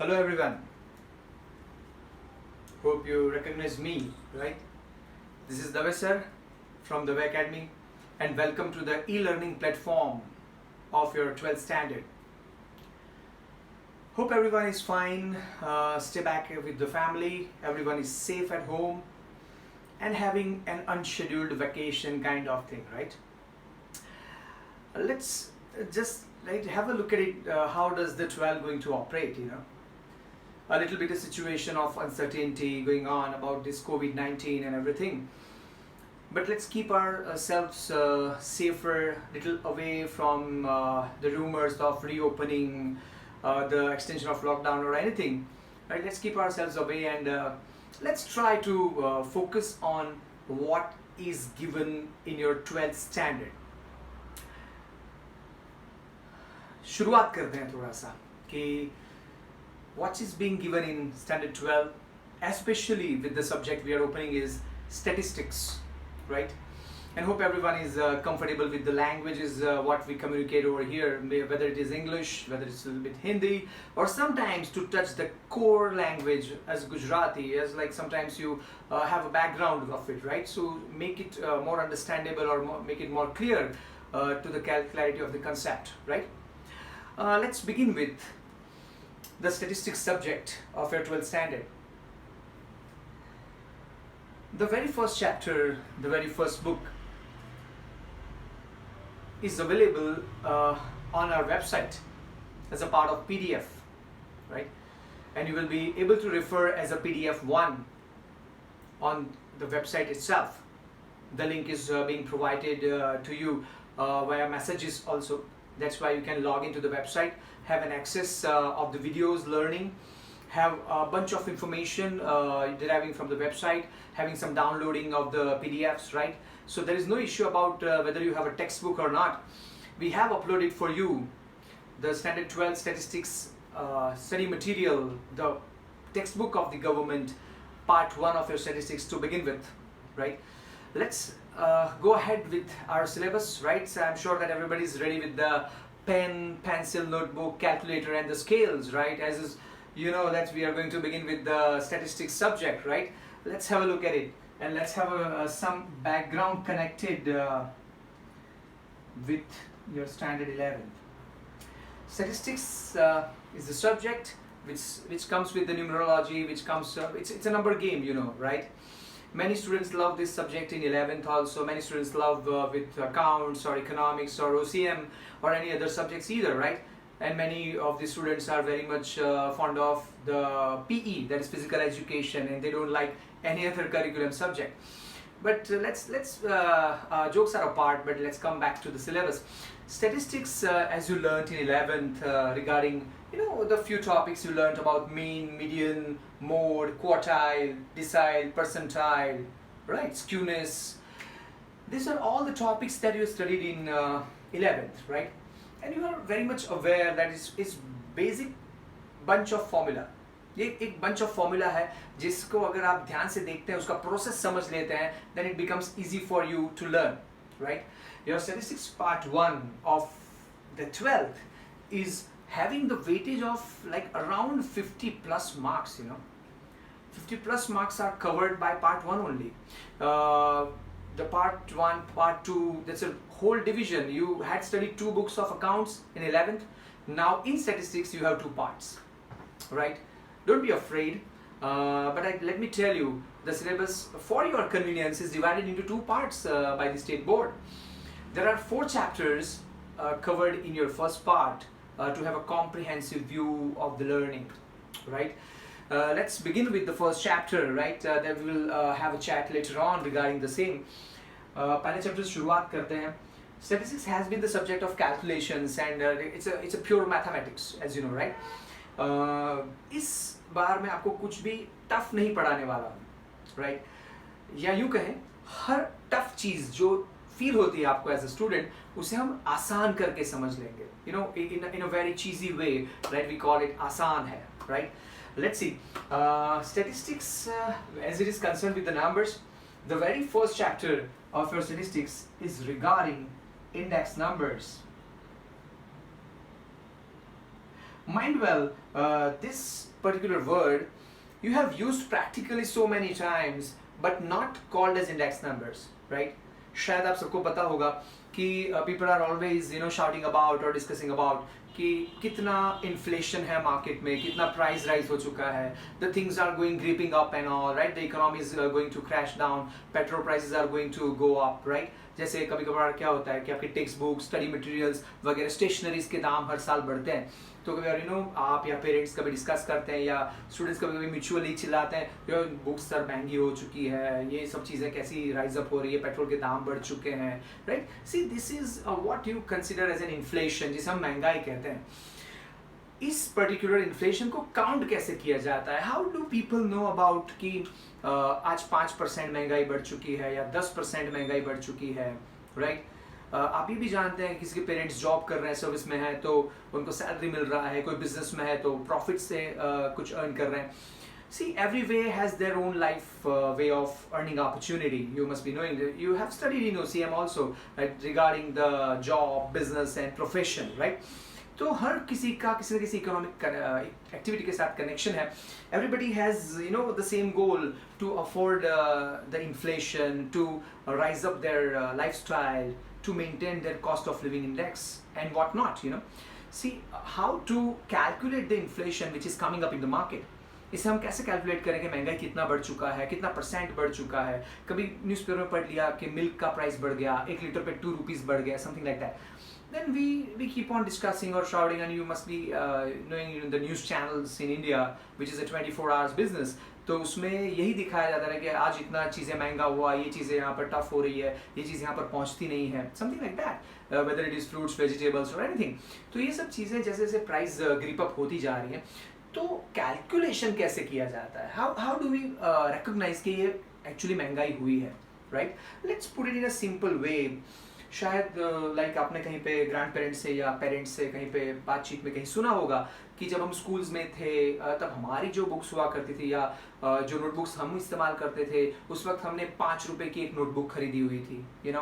Hello everyone. Hope you recognize me, right? This is Dave sir from the Academy and welcome to the e-learning platform of your 12th standard. Hope everyone is fine, stay back with the family, everyone is safe at home and having an unscheduled vacation kind of thing, right? Let's just have a look at it, how does the 12 going to operate, a little bit of situation of uncertainty going on about this COVID-19 and everything. But let's keep ourselves safer, little away from the rumors of reopening, the extension of lockdown or anything. Right? Let's keep ourselves away and let's try to focus on what is given in your 12th standard. शुरुआत करते हैं थोड़ा सा कि what is being given in standard 12, especially with the subject we are opening is statistics, right? And hope everyone is comfortable with the languages, what we communicate over here, whether it is English, whether it's a little bit Hindi, or sometimes to touch the core language as Gujarati, as like sometimes you have a background of it, right? So make it more understandable or make it more clear to the clarity of the concept, right? Let's begin with the statistics subject of your 12th standard. The very first chapter, the very first book is available on our website as a part of PDF, right? And you will be able to refer as a PDF-1 on the website itself. The link is being provided to you via messages also. That's why you can log into the website, have an access of the videos, learning, have a bunch of information deriving from the website, having some downloading of the PDFs, right? So there is no issue about whether you have a textbook or not. We have uploaded for you the Standard 12 Statistics study material, the textbook of the government, part 1 of your statistics to begin with, right? Let's go ahead with our syllabus, right? So I'm sure that everybody is ready with the pen, pencil, notebook, calculator and the scales, right? As is, you know that we are going to begin with the statistics subject, right? Let's have a look at it and let's have some background connected with your standard 11. Statistics is the subject which comes with the numerology, which comes, it's a number game, right? Many students love this subject in 11th also. Many students love with accounts or economics or OCM or any other subjects either, right? And many of the students are very much fond of the PE, that is physical education, and they don't like any other curriculum subject. But let's jokes are apart, but let's come back to the syllabus. Statistics, as you learned in 11th regarding, the few topics you learned about mean, median, mode, quartile, decile, percentile, right, skewness. These are all the topics that you studied in 11th, right? And you are very much aware that it's basic bunch of formula. ये एक bunch of formula है जिसको अगर आप ध्यान से देखते हैं, उसका process समझ लेते हैं, then it becomes easy for you to learn, right? Your statistics part 1 of the 12th is having the weightage of like around 50 plus marks, 50 plus marks are covered by part 1 only. The part 1, part 2, that's a whole division. You had studied 2 books of accounts in 11th. Now in statistics you have 2 parts, right? Don't be afraid, but let me tell you, the syllabus for your convenience is divided into 2 parts by the state board. There are 4 chapters covered in your first part to have a comprehensive view of the learning, right? Let's begin with the first chapter, right? Then we will have a chat later on regarding the same. पहले chapter से शुरुआत करते हैं. Statistics has been the subject of calculations and it's a pure mathematics, as you know, right? इस बार मैं आपको कुछ भी टफ नहीं पढ़ाने वाला हूँ, right? या यूँ कहें, हर टफ चीज़ जो फील होती है आपको एज अ स्टूडेंट, उसे हम आसान करके समझ लेंगे, in a very cheesy way, right? We call it आसान है, right? Let's see. Statistics, as it is concerned with the numbers, the very first chapter of your statistics is regarding index numbers. Mind well, this particular word you have used practically so many times but not called as index numbers, right? शायद आप सबको पता होगा कि people are always shouting about or discussing about कि कितना inflation है market में, कितना प्राइस राइज हो चुका है, the things are going gripping up and all, right? The economy is going to crash down, petrol prices are going to go up, right? जैसे कभी कभार क्या होता है कि आपके टेक्स्ट बुक, स्टडी मटेरियल्स वगैरह, स्टेशनरीज के दाम हर साल बढ़ते हैं, तो कभी आप या पेरेंट्स कभी डिस्कस करते हैं या स्टूडेंट्स कभी म्यूचुअली चिल्लाते हैं बुक्स सर महंगी हो चुकी है, ये सब चीज़ें कैसी राइज अप हो रही है, पेट्रोल के दाम बढ़ चुके हैं, right? See this is what you consider as an inflation, जिसे हम महंगाई कहते हैं। इस पर्टिकुलर इन्फ्लेशन को काउंट कैसे किया जाता है? How do people know about कि आज 5% महंगाई बढ़ चुकी है या 10% महंगाई बढ़ चुकी है, राइट? आप ये भी जानते हैं किसी के पेरेंट्स जॉब कर रहे हैं, सर्विस में है तो उनको सैलरी मिल रहा है, कोई बिजनेस में है तो प्रॉफिट से कुछ अर्न कर रहे हैं। See, every way has their own life way of earning opportunity. You must be knowing that you have studied in OCM also, right, regarding the job, business and profession, right? तो हर किसी का किसी न किसी economic activity के साथ connection है। Everybody has the same goal to afford the inflation, to rise up their lifestyle, to maintain their cost of living index and what not, See, how to calculate the inflation which is coming up in the market. इसे हम कैसे calculate करें कि महंगाई कितना बढ़ चुका है, कितना % बढ़ चुका है? कभी न्यूज़पेपर में पढ़ लिया कि मिल्क का प्राइस बढ़ गया, 1 लीटर पे 2 रुपीज़ बढ़ गया, something like that. Then we keep on discussing or shouting, and you must be knowing the news channels in India, which is a 24 hours business. तो उसमें यही दिखाया जाता है कि आज इतना चीज़ें महंगा हुआ, ये चीज़ें यहाँ पर टफ हो रही है, ये चीज़ यहाँ पर पहुँचती नहीं है, something like that, whether it is fruits, vegetables और एनीथिंग। तो ये सब चीज़ें जैसे जैसे प्राइस ग्रिप अप होती जा रही हैं, तो कैलकुलेशन कैसे किया जाता है? हाउ डू वी रिकॉग्नाइज कि ये एक्चुअली महंगाई हुई है, right? Let's put it in a simple way. शायद लाइक आपने कहीं पे ग्रैंड पेरेंट्स से या पेरेंट्स से कहीं पे बातचीत में कहीं सुना होगा कि जब हम स्कूल्स में थे तब हमारी जो बुक्स हुआ करती थी या जो नोटबुक्स हम इस्तेमाल करते थे, उस वक्त हमने 5 रुपए की एक नोटबुक खरीदी हुई थी।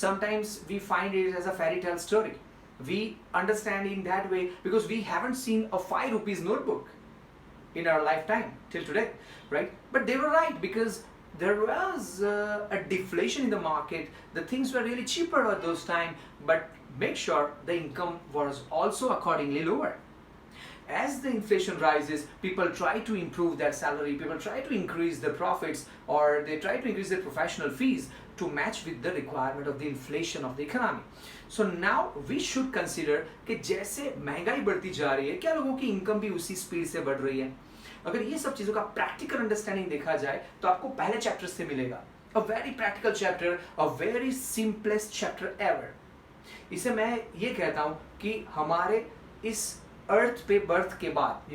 Sometimes we find it as a fairy tale story. We understand in that way because we haven't seen a 5 rupees notebook in our lifetime till today, right? But they were right because there was a deflation in the market. The things were really cheaper at those time, but make sure the income was also accordingly lower. As the inflation rises, people try to improve their salary, people try to increase their profits, or they try to increase their professional fees to match with the requirement of the inflation of the economy. So now we should consider कि जैसे महंगाई बढ़ती जा रही है, क्या लोगों की इनकम भी उसी स्पीड से बढ़ रही है? अगर ये सब चीज़ों का प्रैक्टिकल अंडरस्टैंडिंग देखा जाए तो आपको पहले चैप्टर से मिलेगा। A very practical chapter, a very simplest chapter ever. इसे मैं ये कहता हूँ कि हमारे इस अर्थ पे बर्थ के बाद,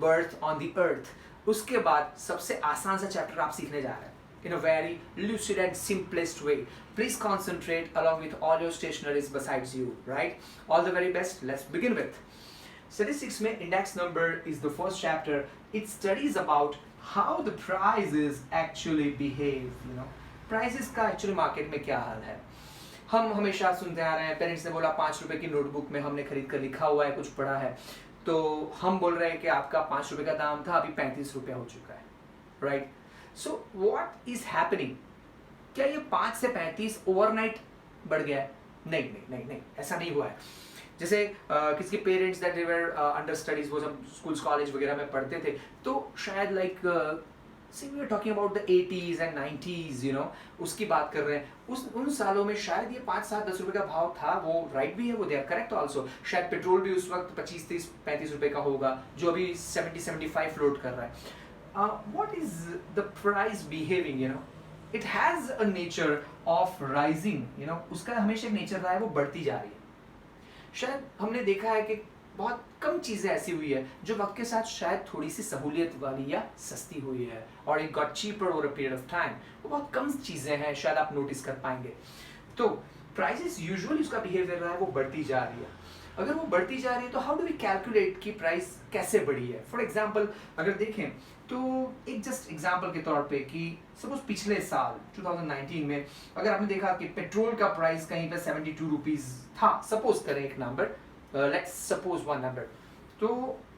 बर्थ ऑन द अर्थ, उसके बाद सबसे आसान सा चैप्टर आप सीखने जा रहे हैं in a very lucid and simplest way. Please concentrate along with all your stationaries besides you, right? All the very best. Let's begin with. Statistics में index number is the first chapter. It studies about how the prices actually behave, Prices का actually market में क्या हाल है? हम हमेशा सुनते आ रहे हैं, पेरेंट्स ने बोला 5 रुपए की नोटबुक में हमने खरीद कर लिखा हुआ है, कुछ पढ़ा है, तो हम बोल रहे हैं कि आपका 5 रुपए का दाम था, अभी 35 रुपया हो चुका है, right? So what is happening? क्या ये 5 से 35 ओवरनाइट बढ़ गया है? नहीं, ऐसा नहीं हुआ है। जैसे किसी के parents that they were under studies, वो जब स्कूल्स कॉलेज वगैरह में पढ़ते थे, तो शायद like see we are talking about the 80s and 90s, उसकी बात कर रहे हैं। उन सालों में शायद ये 5, 7, 10 रुपए का भाव था, वो राइट भी है, वो दे आर करेक्ट ऑल्सो। शायद पेट्रोल भी उस वक्त 25, 30, 35 रुपए का होगा, जो अभी 70, 75 फ्लोट कर रहा है। What is the price behaving? It has a nature of rising. उसका हमेशा एक नेचर रहा है, वो बढ़ती जा रही है। शायद हमने देखा है कि बहुत कम चीज़ें ऐसी हुई है जो वक्त के साथ शायद थोड़ी सी सहूलियत वाली या सस्ती हुई है, और it got cheaper over a period of time. वो बहुत कम चीज़ें हैं, शायद आप नोटिस कर पाएंगे। तो प्राइसेस यूजुअली उसका बिहेवियर रहा है, वो बढ़ती जा रही है। अगर वो बढ़ती जा रही है तो हाउ डू वी कैलकुलेट कि प्राइस कैसे बढ़ी है? फॉर एग्जाम्पल अगर देखें तो एक जस्ट एग्जाम्पल के तौर पे कि सपोज पिछले साल 2019 में अगर आपने देखा कि पेट्रोल का प्राइस कहीं पे 72 रुपीज़ था, सपोज करें एक number, let's suppose one number, तो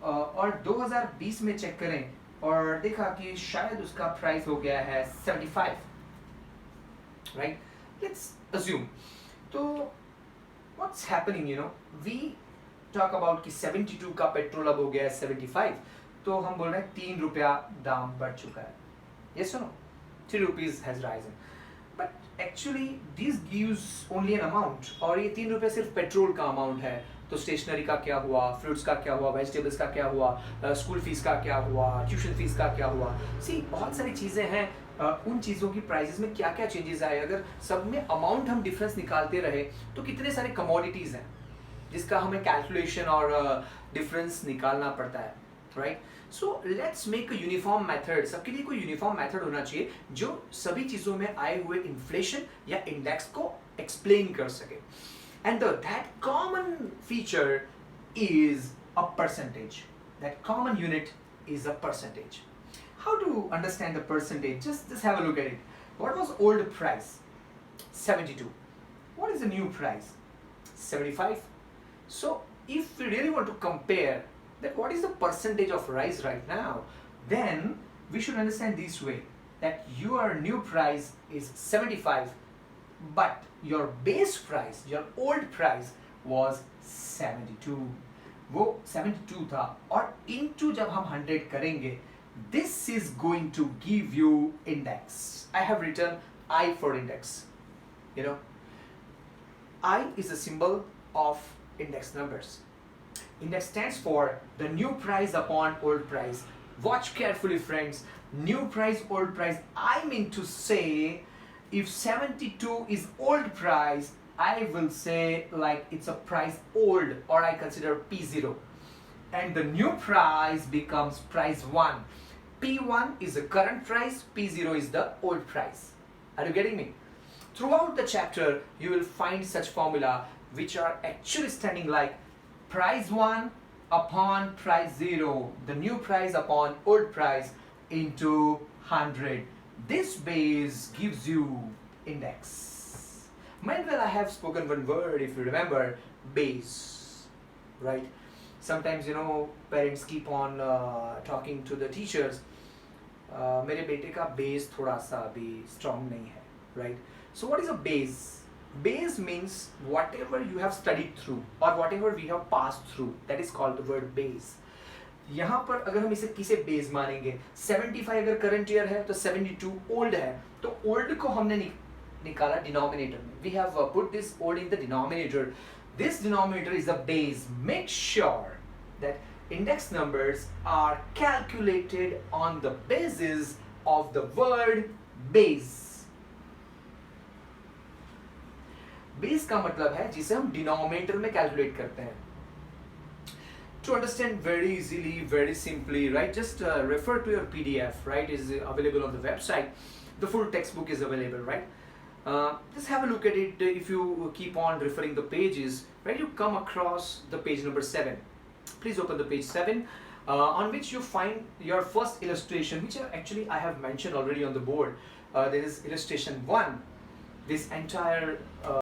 और 2020 में चेक करें और देखा कि शायद उसका प्राइस हो गया है 75, राइट? लेट्स अज्यूम, तो what's happening, you know, we talk about कि 72 का पेट्रोल अब हो गया है 75, तो हम बोल रहे हैं 3 रुपया दाम बढ़ चुका है. यस और no? 3 rupees has risen. But actually this gives only an amount, और ये 3 रुपये सिर्फ पेट्रोल का अमाउंट है. तो स्टेशनरी का क्या हुआ, फ्रूट्स का क्या हुआ, वेजिटेबल्स का क्या हुआ, स्कूल फीस का क्या हुआ, ट्यूशन फीस का क्या हुआ. सी बहुत सारी चीज़ें हैं. उन चीज़ों की प्राइसेस में क्या क्या चेंजेस आए, अगर सब में अमाउंट हम डिफरेंस निकालते रहे तो कितने सारे कमोडिटीज़ हैं जिसका हमें कैलकुलेशन और डिफरेंस निकालना पड़ता है, right? So let's make a uniform method. सबके लिए कोई यूनिफॉर्म मेथड होना चाहिए जो सभी चीज़ों में आए हुए इन्फ्लेशन या इंडेक्स को एक्सप्लेन कर सके. And that common feature is a percentage. That common unit is a percentage. How to understand the percentage? Just have a look at it. What was old price? 72. What is the new price? 75. So if we really want to compare that what is the percentage of rise right now, then we should understand this way, that your new price is 75, but your base price, your old price was 72. वो 72 था और into जब हम 100 करेंगे, this is going to give you index. I have written I for index. You know, I is a symbol of index numbers. Index stands for the new price upon old price. Watch carefully, friends. New price, old price. I mean to say, if 72 is old price, I will say like it's a price old, or I consider P0. And the new price becomes price 1. P1 is the current price, P0 is the old price. Are you getting me? Throughout the chapter, you will find such formula which are actually standing like price 1 upon price 0, the new price upon old price into 100. This base gives you index. Might well I have spoken one word, if you remember, base, right? Sometimes, you know, parents keep on talking to the teachers, मेरे बेटे का base थोड़ा सा अभी strong नहीं है, right? So what is a base? Base means whatever you have studied through or whatever we have passed through, that is called the word base. यहाँ पर अगर हम इसे किसे बेस मानेंगे, 75 अगर करंट ईयर है तो 72 ओल्ड है, तो ओल्ड को हमने निकाला डिनोमिनेटर में. We have put this old in the denominator. This denominator is the base. Make sure that index numbers are calculated on the basis of the word base. Base का मतलब है जिसे हम डिनोमिनेटर में कैलकुलेट करते हैं. To understand very easily, very simply, right? Just refer to your PDF, right? Is available on the website. The full textbook is available, right? Just have a look at it. If you keep on referring the pages, right? You come across the page number 7. Please open the page 7, on which you find your first illustration, which actually I have mentioned already on the board. There is illustration 1. This entire